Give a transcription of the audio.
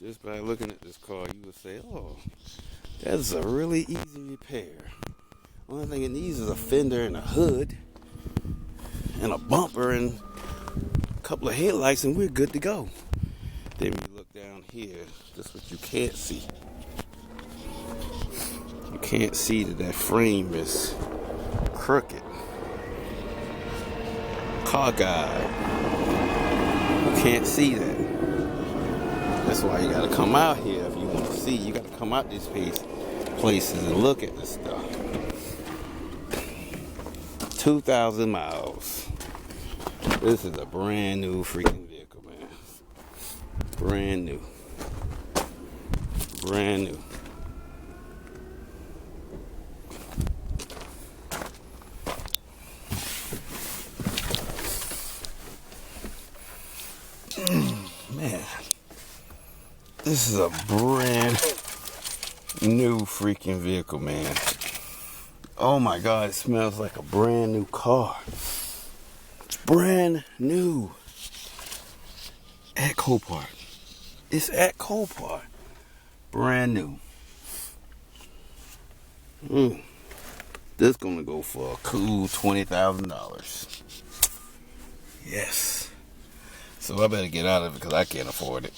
Just by looking at this car, you would say, oh, that's a really easy repair. Only thing it needs is a fender and a hood and a bumper and a couple of headlights and we're good to go. Then when you look down here, this is what you can't see. You can't see that frame is crooked. Car guide. You can't see that. That's why you gotta come out here if you want to see. You gotta come out these places and look at this stuff. 2,000 miles. This is a brand new freaking vehicle, man. Brand new. Brand new. Man, this is a brand new freaking vehicle, man. Oh my God, it smells like a brand new car. It's brand new. At Copart. It's at Copart. Brand new. This gonna go for a cool $20,000. Yes. So I better get out of it because I can't afford it.